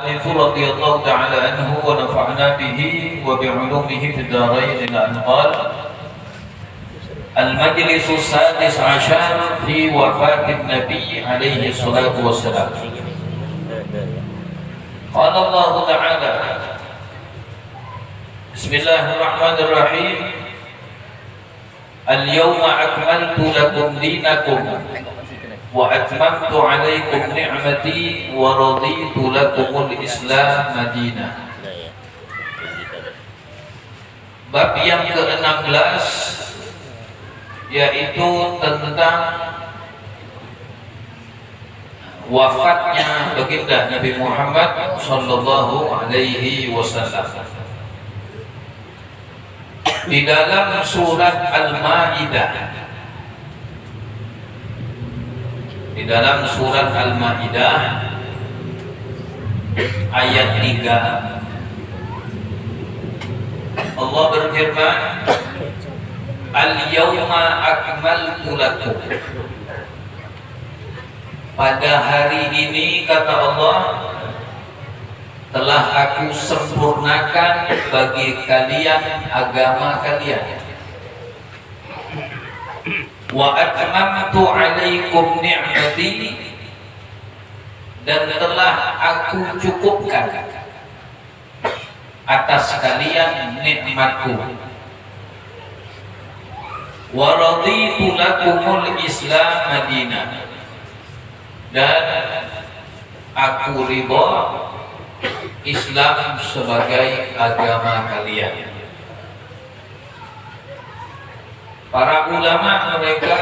رضي الله تعالى عنه ونفعنا به وبعلومه في الدارين إلى أن قال: المجلس السادس عشر في وفاة النبي عليه الصلاة والسلام. قال الله تعالى: بسم الله الرحمن الرحيم. اليوم أكملت لكم دينكم وأتممت عليكم نعمتي ورضيت لكم الإسلام دينا. Bab yang ke-16 yaitu tentang wafatnya baginda Nabi Muhammad sallallahu alaihi wasallam. Di dalam surat Al-Maidah, ayat 3, Allah berfirman, Al-yawma akmaltu lakum. Pada hari ini, kata Allah, telah aku sempurnakan bagi kalian agama kalian. Wa atmamtu alaikum ni'mati, dan telah aku cukupkan atas kalian nikmatku. Wa raditu lakumul Islam madinah, dan aku ridha Islam sebagai agama kalian. Para ulama mereka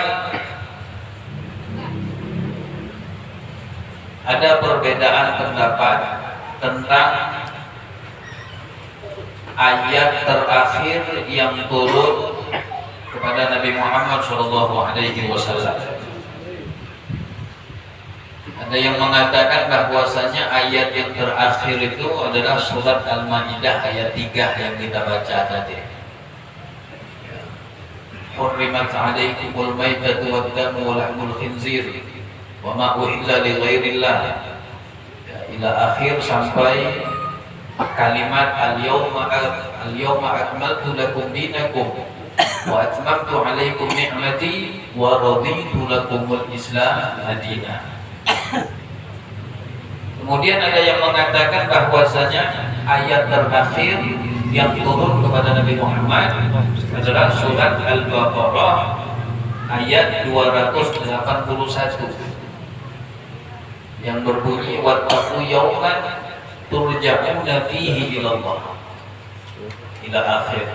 ada perbedaan pendapat tentang ayat terakhir yang turun kepada Nabi Muhammad SAW. Ada yang mengatakan bahwasanya ayat yang terakhir itu adalah surat Al-Maidah ayat 3 yang kita baca tadi. Hurrimat 'alaikumul maitatu wad-damu wa lahmul khinzir wa ma uhilla li ghairillah, ila akhir sampai kalimat al-yawma akmaltu lakum dinakum wa atmamtu 'alaikum ni'mati wa raditu lakumul Islam madinah. Kemudian ada yang mengatakan bahwasanya ayat terakhir yang turun kepada Nabi Muhammad adalah surat Al-Baqarah ayat 281 yang berbunyi wattaqu yawman turja'una fihi ila Allah, ila akhir.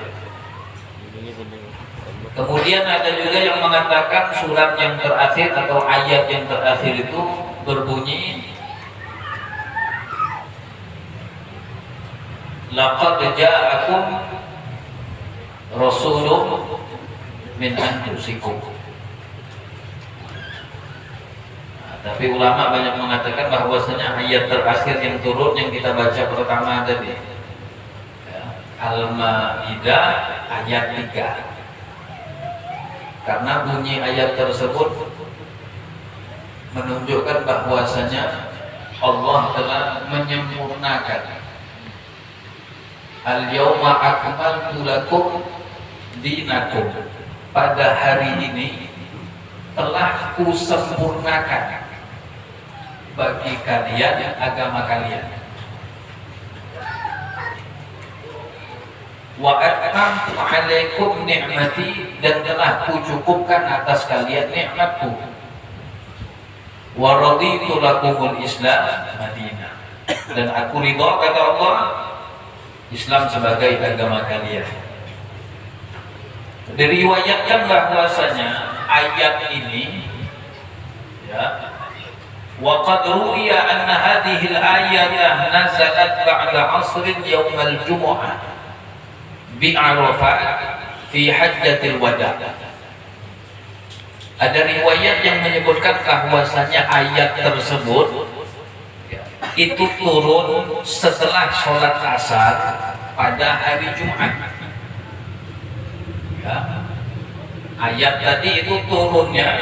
Kemudian ada juga yang mengatakan surat yang terakhir atau ayat yang terakhir itu berbunyi laqad ja'akum rasulun min anfusikum. Tapi ulama banyak mengatakan bahwasanya ayat terakhir yang turun yang kita baca pertama tadi, Al-Maidah ayat 3. Karena bunyi ayat tersebut menunjukkan bahwasanya Allah telah menyempurnakan Al-yawma akmaltu lakum dinakum. Pada hari ini telah kusempurnakan bagi kalian agama kalian. Wa atmamtu 'alaikum ni'mati, dan telah kucukupkan atas kalian nikmatku. Wa raditu lakumul Islam madinah, dan aku ridha, kata Allah, Islam sebagai agama kalian. Diriwayatkan bahwasanya ayat ini, ya, wa qad ruwiya anna hadhihi al-ayata nazalat ba'da 'ashrin yawm al-jumu'ah bi Arafah fi hajjatil wada'. Ada riwayat yang menyebutkan bahwasanya ayat tersebut itu turun setelah sholat asar pada hari Jumat. Ya. Ayat tadi itu turunnya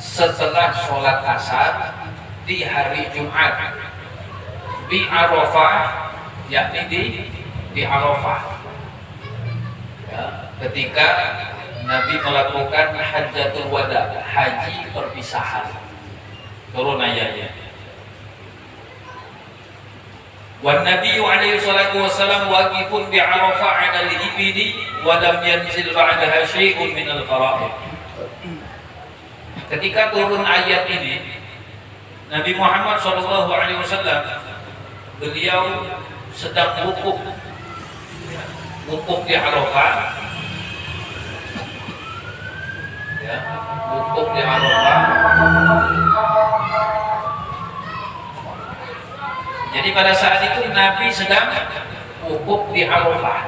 setelah sholat asar di hari Jumat. bi Arafah, yakni di Arafah. Ya, ketika Nabi melakukan Hajjatul Wada, haji perpisahan, turun ayatnya. Wan Nabi alaihi salatu wasallam waqifun bi Arafah 'ala al-ibli wa lam yanzil ba'daha syai'un min al-fara'id. Ketika turun ayat ini, Nabi Muhammad sallallahu alaihi wasallam beliau sedang wukuf di Arafah, ya, wukuf di Arafah. Jadi pada saat itu Nabi sedang wukuf di Arafah,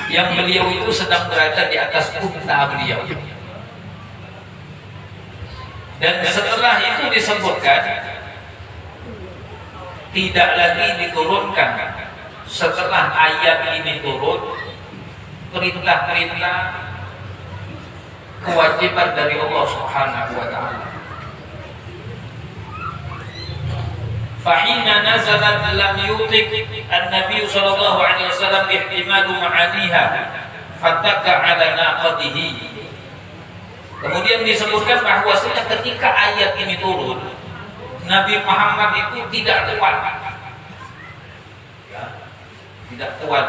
yang beliau itu sedang berada di atas unta beliau. Dan setelah itu disebutkan tidak lagi diturunkan setelah ayat ini turun perintah-perintah kewajiban dari Allah Subhanahu wa taala. Fahina nazalat lam yutik an-nabi sallallahu alaihi wasallam ihtimalu ma'aniha fataka ala naqatihi. Kemudian disebutkan bahwasanya ketika ayat ini turun, Nabi Muhammad itu tidak kuat, ya, tidak kuat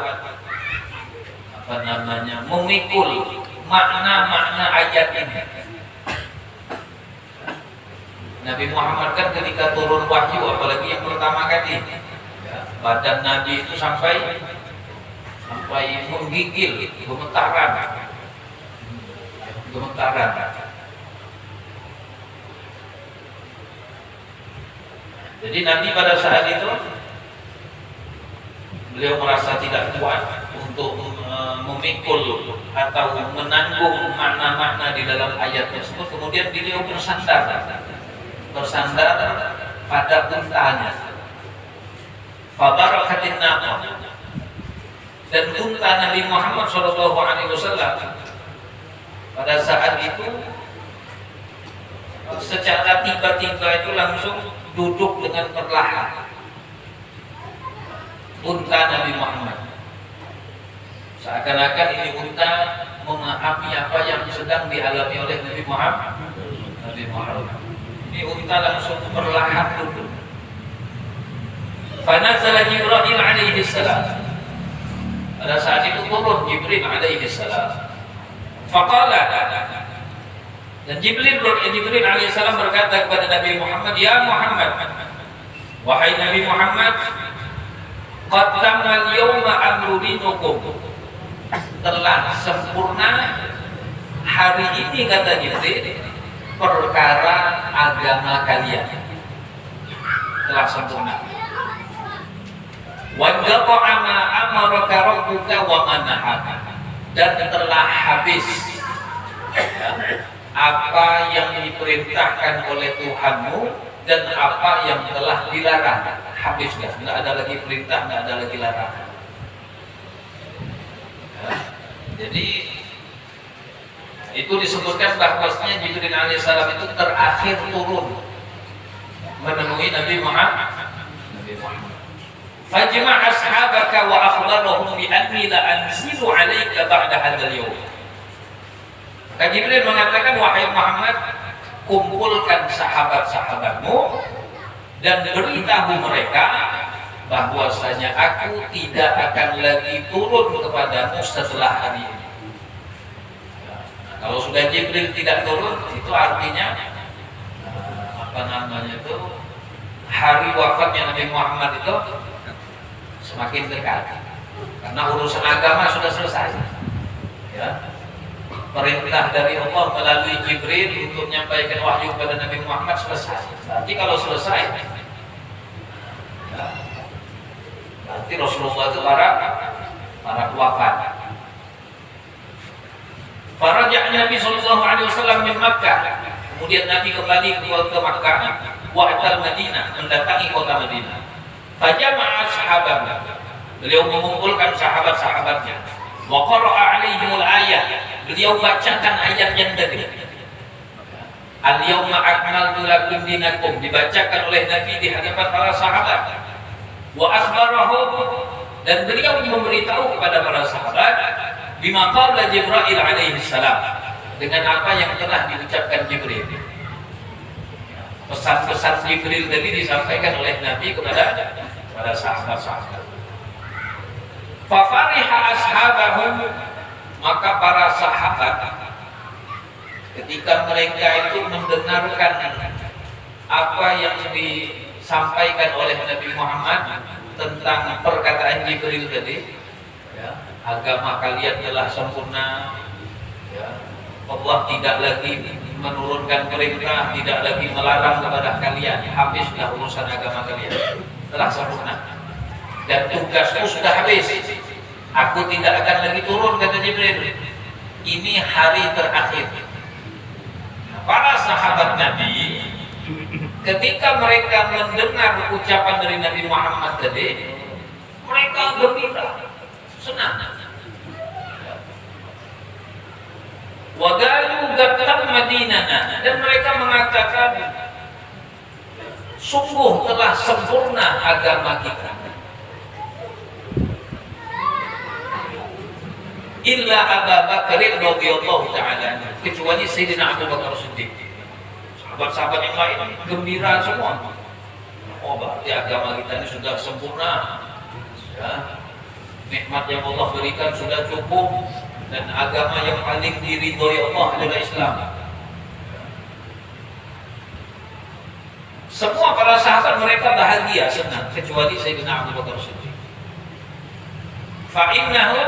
memikul makna-makna ayat ini. Nabi Muhammad kan ketika turun wahyu, apalagi yang pertama kali, ya, badan Nabi itu sampai menggigil, gemetaran. Jadi Nabi pada saat itu beliau merasa tidak kuat untuk memikul atau menanggung makna-makna di dalam ayat tersebut. Kemudian beliau bersandar pada untanya. Fabarakatin naqah. Dan unta Nabi Muhammad SAW pada saat itu secara tiba-tiba itu langsung duduk dengan perlahan. Unta Nabi Muhammad, seakan-akan ini unta memahami apa yang sedang dialami oleh Nabi Muhammad. Ini unta langsung perlahan duduk. Fanazala Jibril alaihi salam. Pada saat itu turun Jibril alaihi salam. Faqala, dan Jibril alaihissalam berkata kepada Nabi Muhammad, ya Muhammad, wahai Nabi Muhammad, qad tamal yawma amru dinukum, telah sempurna hari ini, kata Jibril, perkara agama kalian telah sempurna. Wa qata'a ma amaraka rabbuka wa ma nahaka, dan telah habis, ya, apa yang diperintahkan oleh Tuhanmu dan apa yang telah dilarang. Habis, nggak ada lagi perintah, nggak ada lagi larangan. Ya, jadi itu disebutkan bahwasanya Jibril alaihissalam itu terakhir turun menemui Nabi Muhammad. Fajma' ashabaka wa akhbarahum bi anni la anzilu 'alaika ba'da hadzal yawm. Maka Jibril mengatakan, wahai Muhammad, kumpulkan sahabat-sahabatmu dan beritahu mereka bahwasanya aku tidak akan lagi turun kepadamu setelah hari ini. Nah, kalau sudah Jibril tidak turun, itu artinya hari wafatnya Nabi Muhammad itu semakin dekat, karena urusan agama sudah selesai, ya. Perintah dari Allah melalui Jibril untuk menyampaikan wahyu kepada Nabi Muhammad selesai. Nanti kalau selesai, ya, nanti Rasulullah itu para wafat. Faraja Nabi sallallahu alaihi wasallam min Makkah. Kemudian Nabi kembali ke Makkah, wa atal Madinah, mendatangi kota Madinah. Fajama'a sahabat, beliau mengumpulkan sahabat-sahabatnya. Wa qara'a 'alaihimul ayat, beliau bacakan ayat yang tadi. Al-yawma akmaltu lakum dinakum, dibacakan oleh Nabi di hadapan para sahabat. Wa akhbarahum, dan beliau memberitahu kepada para sahabat bima qala Jibril alaihi salam, dengan apa yang telah diucapkan Jibril. Pesan-pesan Jibril tadi disampaikan oleh Nabi kepada para sahabat-sahabat. Fa fariha ashabahum, maka para sahabat ketika mereka itu mendengarkan apa yang disampaikan oleh Nabi Muhammad tentang perkataan Jibril tadi, ya, agama kalian telah sempurna, ya, Allah tidak lagi menurunkan perintah, tidak lagi melarang kepada kalian, habislah urusan agama kalian, telah sempurna dan tugasku sudah habis, aku tidak akan lagi turun, kata Jibril, ini hari terakhir. Para sahabat Nabi ketika mereka mendengar ucapan dari Nabi Muhammad tadi, mereka gembira, senang. Wa qalu gatam madinana, dan mereka mengatakan sungguh telah sempurna agama kita. Illa Abu Bakar radhiyallahu ta'ala, kecuali Sayyidina Abu Bakar Siddiq. Sahabat-sahabat yang lain gembira semua. Oh, berarti agama kita ini sudah sempurna, ya. Nikmat yang Allah berikan sudah cukup, dan agama yang paling diridhoi Allah adalah Islam. Semua para sahabat mereka bahagia, senang, kecuali Sayyidina Abu Bakar Siddiq. Fa'innahu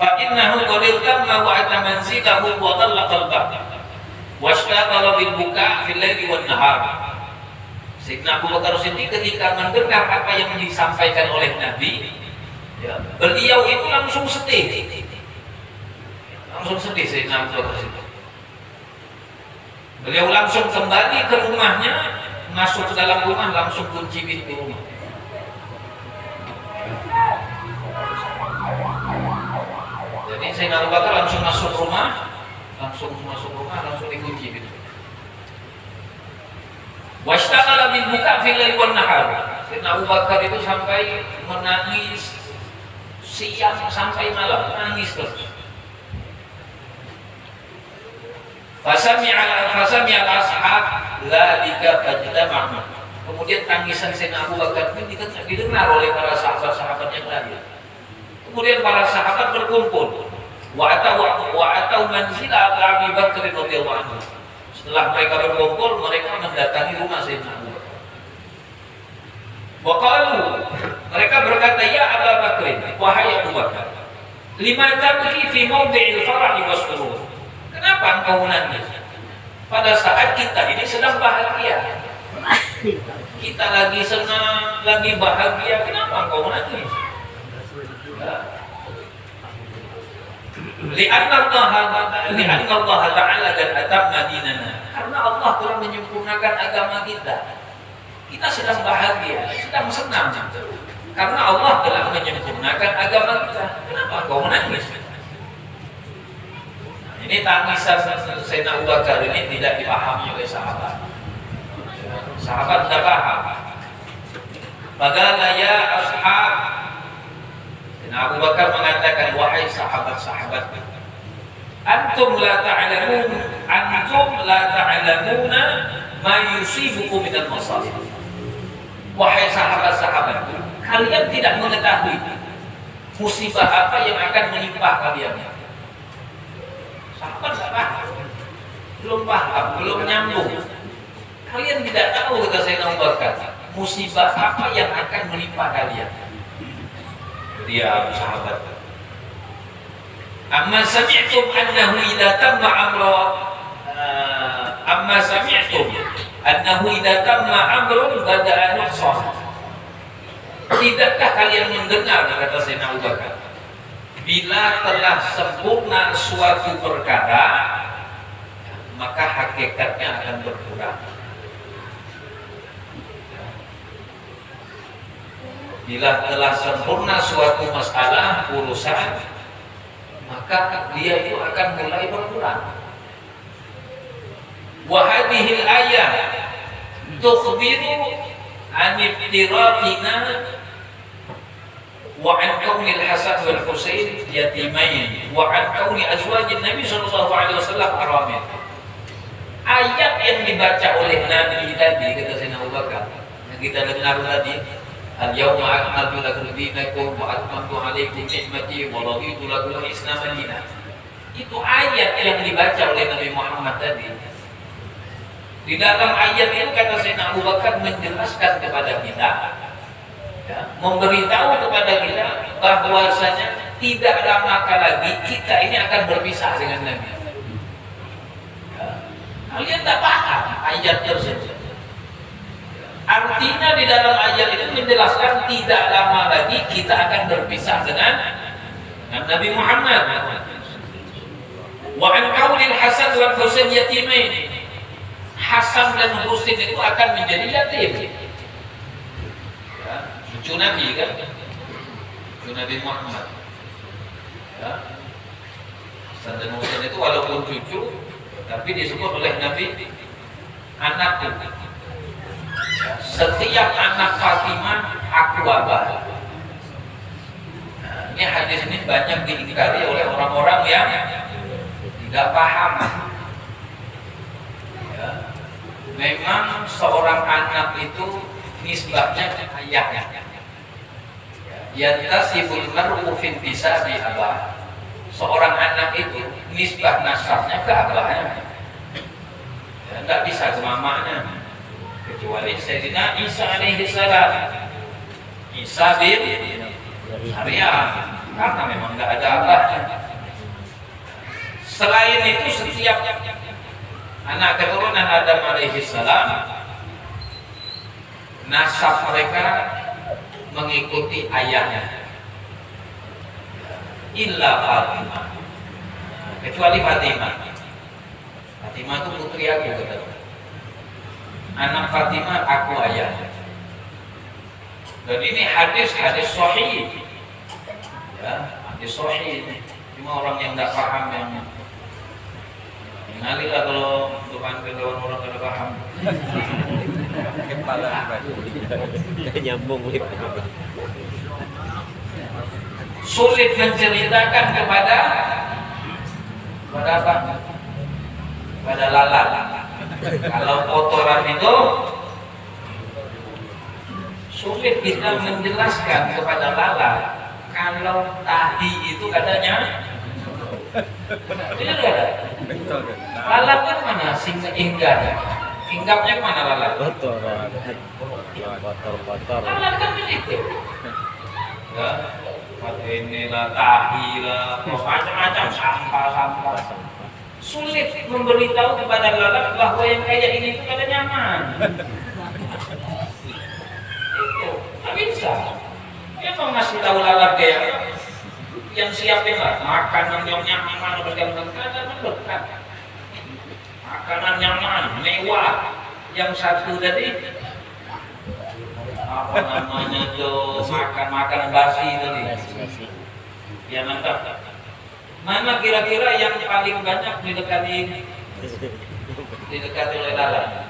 qad tamma wa atamanzilahu wa dhalla qalbah washtaghala bil buka' fil laili wan nahar. Sayyidina Abu Bakar Siddiq ketika mendengar apa yang disampaikan oleh Nabi, ya, beliau itu langsung sedih. Langsung sedih Sayyidina Abu Bakar Siddiq. Beliau langsung kembali ke rumahnya, masuk ke dalam rumah, langsung kunci pintu rumah. Jadi Sayyidina Abu Bakar langsung masuk rumah, langsung dikunci pintu. Washtaghala bil buka' fil laili wan nahar. Sayyidina Abu Bakar itu sampai menangis siang sampai malam, nangis terus. Fasami'a al-ashab dzalika fajtama'u. Kemudian tangisan Sayyidina Abu Bakar itu didengar oleh para sahabat-sahabat yang lain. Kemudian para sahabat berkumpul. Wa atau manzil Abi Bakar radhiyallahu anhu. Setelah mereka berkumpul, mereka mendatangi rumah Sayyidina Abu Bakar. Wa qalu, mereka berkata, ya Abu Bakar, wahai Abu Bakar, lima tabki fi mawdi'il farah was surur. Kenapa engkau menangis? Pada saat kita ini sedang bahagia, kita lagi senang, lagi bahagia, kenapa engkau menangis? Li'anna Allah Ta'ala dan atamna dinana, karena Allah telah menyempurnakan agama kita. Kita sedang bahagia, sedang senang, karena Allah telah menyempurnakan agama kita. Kenapa engkau menangis? Ini tangisan Sayyidina Abu Bakar ini tidak dipahami oleh sahabat. Sahabat tidak paham. Faqala ya ashab, Sayyidina Abu Bakar mengatakan, wahai sahabat-sahabat, antum la ta'lamuna ma yusibukum minal masa'ib. Wahai sahabat-sahabat, kalian tidak mengetahui musibah apa yang akan menimpa kalian. Sahabat tidak paham, belum paham, belum nyambung. Kalian tidak tahu, kata Sayyidina Abu Bakar, musibah apa yang akan menimpa kalian. Dia sahabat. Amma sami'tum annahu idza tamma amrun bada'a nuqsan. Tidakkah kalian mendengar, kata Sayyidina Abu Bakar, bila telah sempurna suatu perkara, maka hakikatnya akan berkurang. Bila telah sempurna suatu masalah, urusan, maka dia itu akan mulai berkurang. Wa hadhil ayat tukhbiru an iftiraqina wa an kaunil Hasan wal Husain yatimain wa an kauni azwajin Nabi sallallahu alaihi wasallam aramin. Ayat yang dibaca oleh Nabi tadi, kata Sayyidina Abu Bakar, yang kita dengar tadi, al-yawma akmaltu lakum dinakum wa atmamtu alaikum ni'mati wa raditu lakum al-Islam dinan. Itu ayat yang dibaca oleh Nabi Muhammad tadi. Di dalam ayat itu kata Sayyidina Abu Bakar menjelaskan kepada kita, ya, memberitahu kepada kita bahwasanya tidak lama lagi kita ini akan berpisah dengan Nabi. Ya, kalian tak paham ayat tersebut. Artinya di dalam ayat itu menjelaskan tidak lama lagi kita akan berpisah dengan Nabi Muhammad. Wa an kaunil Hasan wal Husain yatimain. Hasan dan Husain itu akan menjadi yatim. Ya, cucu Nabi kan? Cucu Nabi Muhammad. Ya. Hasan dan Husain itu walaupun cucu, tapi disebut oleh Nabi anakku. Ya, setiap anak Fatimah aku abah. Nah, ini hadis ini banyak diingkari oleh orang-orang yang tidak paham. Ya. Memang seorang anak itu nisbahnya ke ayahnya. Yantasibul mar'u fi intisabi abah. Seorang anak itu nisbah nasabnya ke abahnya. Ya, tidak bisa ke mamanya. Kecuali Sayyidina Isa alaihi salam. Isa bin Maryam, karena memang tidak ada abahnya. Selain itu setiap anak keturunan Adam alaihi salam nasab mereka mengikuti ayahnya, illa Fatimah, kecuali Fatimah. Fatimah itu putri aku, kata anak Fatimah aku ayahnya. Dan ini hadis sahih, ya, hadis sahih. Cuma orang yang tidak paham yang ngalilah kalau untuk kawan orang tidak paham. Kepala nyambung sulit menceritakan kepada apa? Pada lalat. Kalau kotoran itu sulit kita menjelaskan kepada lalat. Kalau tahi itu katanya benar ada. Lalat kan mana hinggapnya? Hinggapnya kemana lalat? Kotor. Lalat kan begitu. Ya, inilah tahi lah, macam-macam sampah. Sulit memberitahu kepada lalat bahwa yang kayak ini itu kada nyaman. Itu tak bisa. Dia mau ngasih tahu lalat kayak yang siapin lah makanan yang nyaman, bergantung-gantung mendekat. Makanan nyaman, mewah. Yang satu tadi apa namanya tuh, makan basi tadi. Ya mantap. Mana kira-kira yang paling banyak didekati oleh lalat?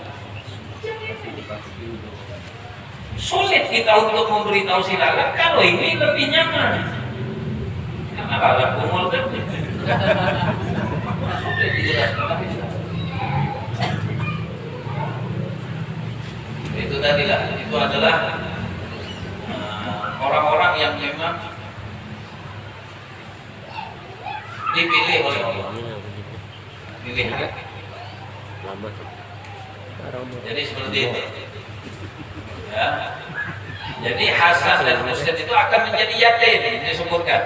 Sulit kita untuk memberitahu si lalat kalau ini lebih nyaman. Karena lalat kumul kan. Sulit dijelaskan. Itu tadi lah, itu adalah orang-orang yang memang dipilih oleh Allah. Pilih kan? Jadi seperti itu. Ya. Jadi Hasan dan Husain itu akan menjadi yatim, disebutkan.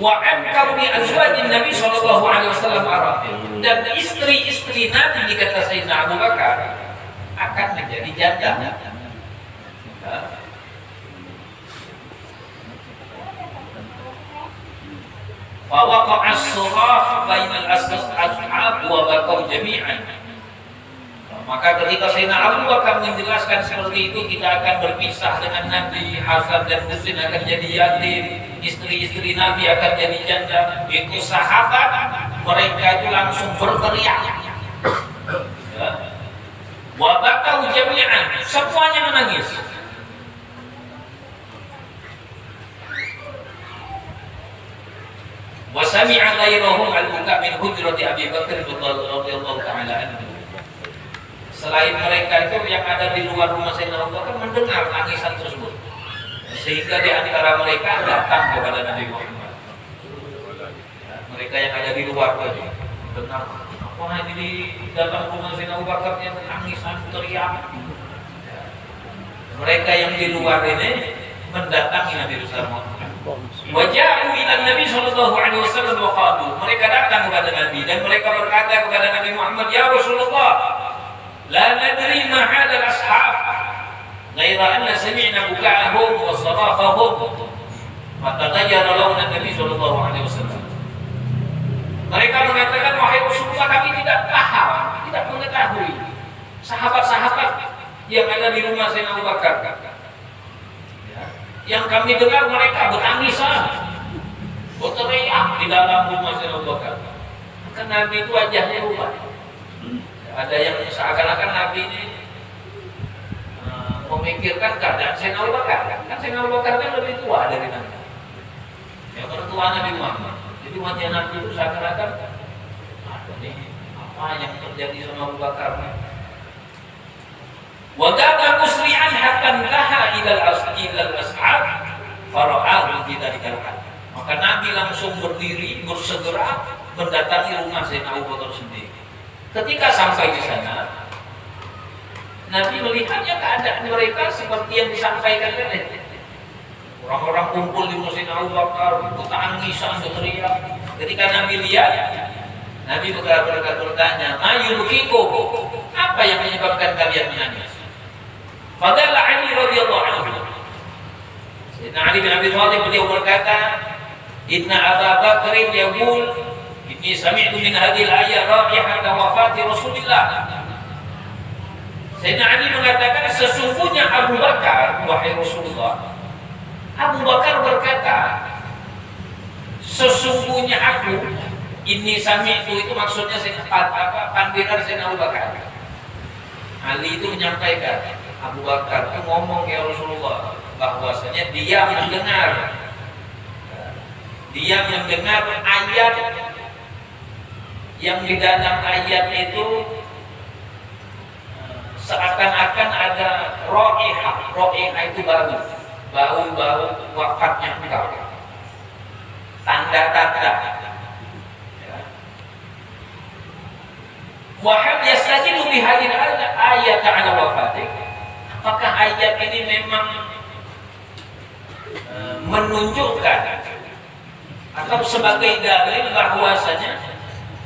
Wa an kauni azwajin Nabi sallallahu alaihi wasallam arafin, dan istri-istri Nabi dikata Sayyidina Abu Bakar akan menjadi janda. Fa waqa'a as-surah bainal ashab wa baqaw jami'an. Maka ketika Sayyidina Abu Bakar menjelaskan seperti itu, kita akan berpisah dengan Nabi, Hasan dan Husain akan jadi yatim, istri-istri Nabi akan jadi janda. Itu sahabat mereka itu langsung berteriak. Ya. Wa bakau jami'an, semuanya menangis. Wa sami'a ghairahum al-buka min hujrati Abi Bakar radhiyallahu ta'ala anhu. Selain mereka itu yang ada di luar rumah Sayyidina Abu Bakar mendengar tangisan tersebut, sehingga di antara mereka datang kepada Nabi Muhammad. Ya, mereka yang ada di luar tadi dengar, wah ini di dalam rumah Sayyidina Abu Bakar yang tangisan teriak. Ya. Mereka yang di luar ini mendatangi Nabi Muhammad. Waja'u ila Nabi sallallahu alaihi wasallam wa qalu, mereka datang kepada Nabi dan mereka berkata kepada Nabi Muhammad, ya Rasulullah, la nadri ma hadha al-ashab ghaira anna sami'na buka'ahum wa sarafahum fataghayyara launa Nabi sallallahu alaihi wasallam. Mereka mengatakan, wahai Rasulullah, kami tidak paham, tidak mengetahui sahabat-sahabat yang ada di rumah Sayyidina Abu Bakar. Yang kami dengar mereka bertangisan, berteriak di dalam rumah Sayyidina Abu Bakar. Maka Nabi itu wajahnya rubah. Ada yang seakan-akan Nabi ini memikirkan keadaan Sayyidina Abu Bakar. Kan Sayyidina Abu Bakar kan lebih tua dari Nabi. Ya, mertua Nabi Muhammad. Jadi wajah Nabi itu seakan-akan, ini apa yang terjadi sama Abu Bakar? Wadada musri'an hatta intaha ilal ashab fara'ahu fi dzalikal hal. Maka Nabi langsung berdiri bersegera mendatangi rumah Sayyidina Abu Bakar sendiri. Ketika sampai di sana, Nabi melihatnya keadaan mereka seperti yang disampaikan tadi. Orang-orang kumpul di rumah Sayyidina Abu Bakar, bertangisan, berteriak. Ketika Nabi lihat, Nabi bertanya, "Ma yubkikum?" Apa yang menyebabkan kalian menangis? Fadalla Ali radhiyallahu anhu. Sayyidina Ali bin Abi Thalib beliau berkata, "Inna Abu Bakr yaqul, inni sami'tu min hadhihi al-ayat raihata wafati Rasulillah." Sayyidina Ali mengatakan, sesungguhnya Abu Bakar, wahai Rasulullah, Abu Bakar berkata, sesungguhnya aku, ini sami'tu itu maksudnya panggilan Sayyidina Abu Bakar. Ali itu menyampaikan, Abu Bakar itu ngomong, ya Rasulullah, bahwasanya dia mendengar ayat yang di dalam ayat itu seakan-akan ada ro'ihah itu bau wafatnya engkau, tanda-tanda. Wahab yastajilu bihadil ayat ala wafatik. Apakah ayat ini memang menunjukkan atau sebagai dalil bahwasanya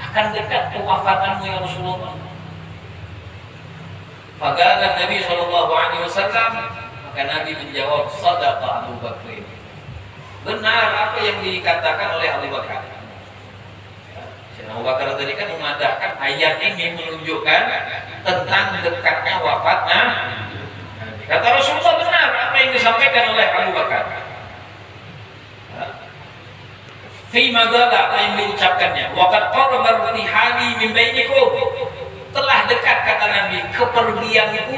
akan dekat kewafatanmu ya Rasulullah? Faqala Nabi sallallahu alaihi wasallam, maka Nabi menjawab, sadaqa Abu Bakar. Benar apa yang dikatakan oleh Abu Bakar. Abu Bakar tadi kan mengatakan ayat ini menunjukkan tentang dekatnya wafatnya. Kata Rasulullah, benar apa yang disampaikan oleh Abu Bakar. Fi madala, apa yang diucapkannya. Waqad qaraba irtihali min bainikum. Telah dekat, kata Nabi, kepergianku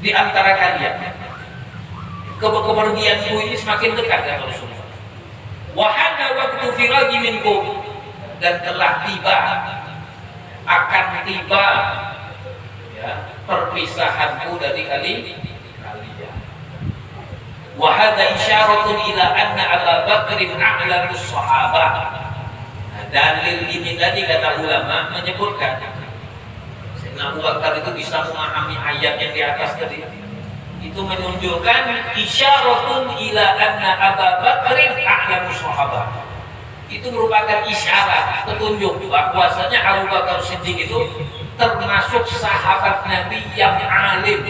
di antara kalian. Kepergianku ini semakin dekat, kata Rasulullah. Wa hada waqtu firagi minkum, dan telah tiba, akan tiba ya, perpisahanku dari kalian. Wa hadza isyaratun ila anna Abu Bakr a'lamus sahabah. Dalil ini tadi kata ulama menyebutkan Sayyidina Abu Bakar itu bisa memahami ayat yang di atas tadi. Itu menunjukkan isyaratun ila anna Abu Bakr a'lamus sahabah. Itu merupakan isyarat, petunjuk bahwasanya Abu Bakar Siddiq itu termasuk sahabat Nabi yang alim,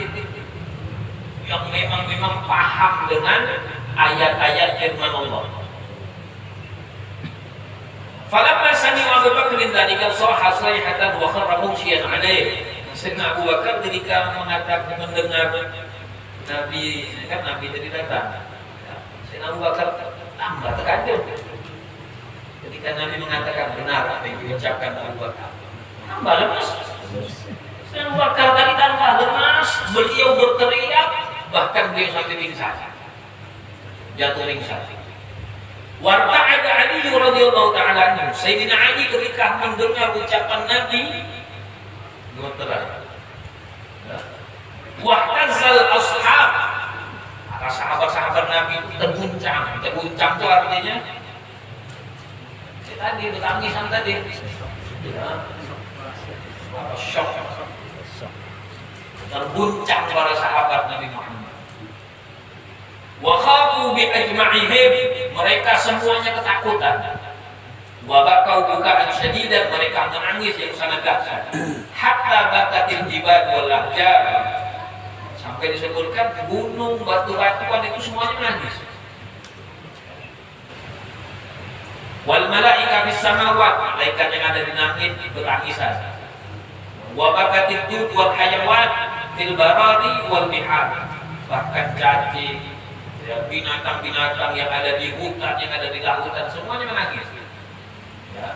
yang memang paham dengan ayat-ayat firman Allah. Falamma sami'a Abu Bakr dzalika saha sayhatan wa kharra mughshiyan alaih. Sayyidina Abu Bakar ketika mengatakan mendengar Nabi, kan Nabi tadi datang. Sayyidina Abu Bakar tambah terkejut. ketika Nabi mengatakan benar apa yang diucapkan Abu Bakar. Tambah lemas. Abu Bakar tadi tambah lemas, beliau berteriak, bahkan beliau sampai pingsan, jatuh pingsan. Warta'ada Ali radhiyallahu ta'ala anhu. Sayyidina Ali ketika mendengar ucapan Nabi gemeteran. Wahtazzal ashab. Para sahabat-sahabat Nabi itu terguncang. Terguncang itu artinya tadi bertangisan tadi. Syok. Terguncang para sahabat Nabi Muhammad. Wa khafu bi ajma'ihim, mereka semuanya ketakutan. Wa bakau bukaan syadidan, mereka menangis yang sangat dahsyat. Hatta bakatil jibal wal ahjar, sampai disebutkan gunung, batu-batuan itu semuanya menangis. Wal malaika bis samawat, malaikat yang ada di langit bertangisan. Wa bakatil jud wal hayawan fil barari wal bihar, bahkan cacing, ya, binatang-binatang yang ada di hutan, yang ada di lautan, semuanya menangis. Ya.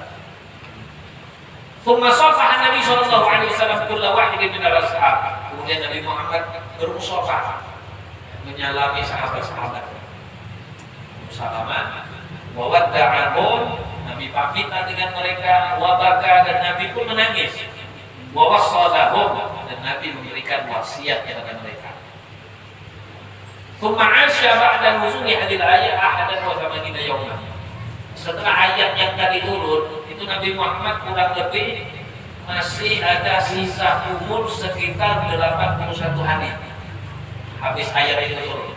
Thumma safaha Nabi sallallahu alaihi wasallam kullu wahidin min al-ashab. Kemudian Nabi Muhammad bermusafah, menyalami sahabat-sahabat. Salaman wa wadda'ahum, Nabi pamitan dengan mereka, wa baka, dan Nabi pun menangis. Wa wassalahum, dan Nabi memberikan wasiat kepada mereka. Thumma 'asha ba'da nuzuli hadhihi al-ayah ahadan wa thamanina yawman. Setelah ayat yang tadi turun, itu Nabi Muhammad kurang lebih masih ada sisa umur sekitar 81 hari habis ayat itu turun.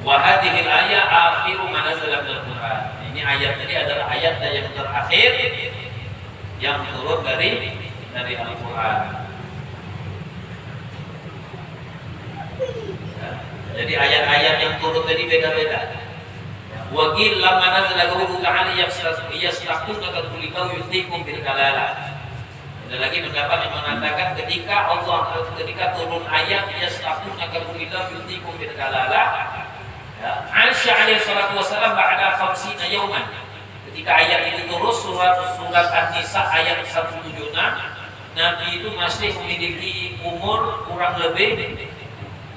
Wa hadhihi al-ayah akhiru ma nazala min al-Qur'an. Ini ayat ini adalah ayat yang terakhir yang turun dari Al-Quran. Ya. Jadi ayat-ayat yang turun tadi beda-beda. Waqil lamma nazala qawluhu ta'ala yasraquna katulikau yusdikum bil kalala. Ada lagi pendapat yang mengatakan ketika turun ayat yasraquna katulikau yusdikum bil kalala. Ya, Aisyah alaihi salatu wasallam ba'da 50 yawman. Ketika ayat ini turun, surat An-Nisa ayat 176, Nabi itu masih memiliki umur kurang lebih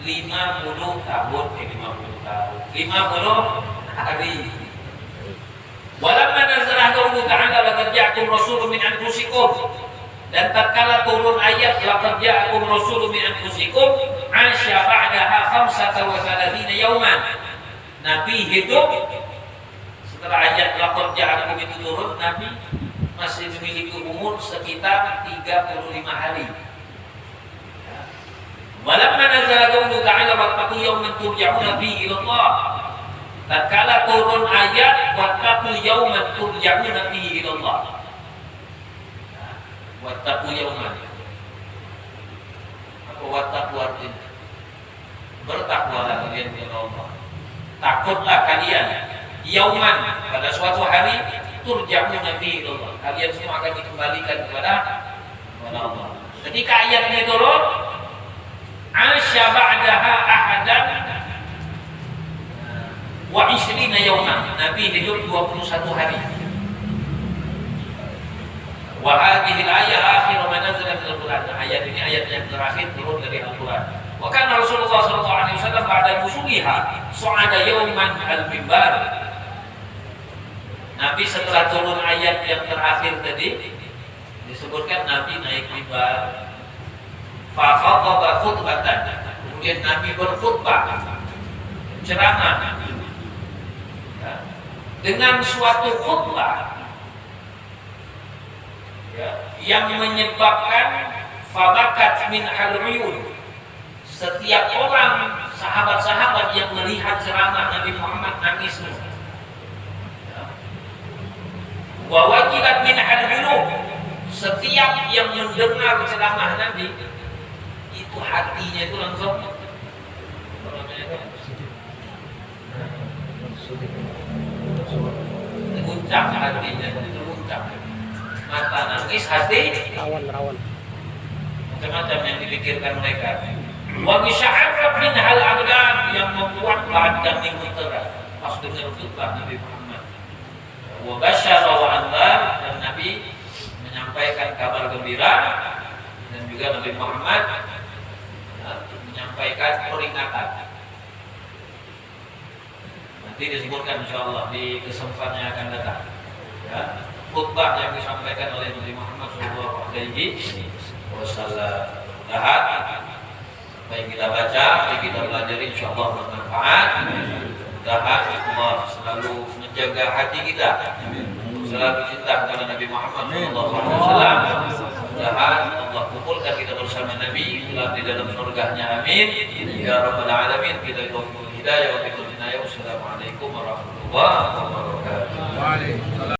50 tahun, 50 hari. Walamma nazala qawluhu ta'ala laqad ja'akum rasulun min anfusikum, dan tatkala turun ayat laqad ja'akum rasulun min anfusikum, Aisyah ba'daha 35 yawman. Nabi hidup setelah ayat laqad ja'akum itu turun, Nabi masih memiliki umur sekitar 35 hari. Walamma nazala qawluhu ta'ala wattaqu yawman turja'una fihi ila Allah. Tatkala turun ayat wattaqu yawman turja'una fihi ila Allah. Wattaqu yawman. Apa wattaqu artinya? Bertakwalah kalian kepada Allah. Takutlah kalian yauman, pada suatu hari, turja'una fihi ila Allah. Kalian semua akan dikembalikan kepada Allah. Ketika ayat ini turun, Aisyah ba'daha ahadan wa 20 yauman. Nabi hidup 21 hari. Wa hadhihi al-ayah akhiru ma nazala min al-Qur'an. Ayat ini ayat yang terakhir turun dari Al-Qur'an. Wa kana Rasulullah sallallahu alaihi wasallam ba'da nuzuliha su'ada yauman al-mimbar. Nabi setelah turun ayat yang terakhir tadi disebutkan Nabi naik mimbar. Fa khataba khutbatan. Kemudian Nabi berkhutbah, ceramah. Ya. Dengan suatu khutbah yang menyebabkan fabakat min al-uyun. Setiap orang sahabat-sahabat yang melihat ceramah Nabi Muhammad nangis. Wa wajilat min al-uyun. Setiap yang mendengar ceramah Nabi itu hatinya itu langsung terguncang, hatinya terguncang. Mata nangis, hati rawan macam-macam yang dipikirkan mereka. Wa bisya'ab min hal abdan, yang membuat badan gemeteran pas dengar khutbah Nabi Muhammad. Wa basyara wa anzar, dan Nabi menyampaikan kabar gembira, dan juga Nabi Muhammad menyampaikan peringatan. Nanti disebutkan insyaallah di kesempatan yang akan datang. Ya, khutbah yang disampaikan oleh Nabi Muhammad SAW. Mudah-mudahan apa yang kita baca, apa yang kita pelajari insyaallah bermanfaat. Mudah-mudahan Allah selalu menjaga hati kita, selalu cinta kepada Nabi Muhammad SAW. Mudah-mudahan Allah kumpulkan kita bersama Nabi di dalam surganya, amin ya rabbal alamin. Kita itu hidayah wa biqul hidayah. Wassalamualaikum warahmatullahi wabarakatuh.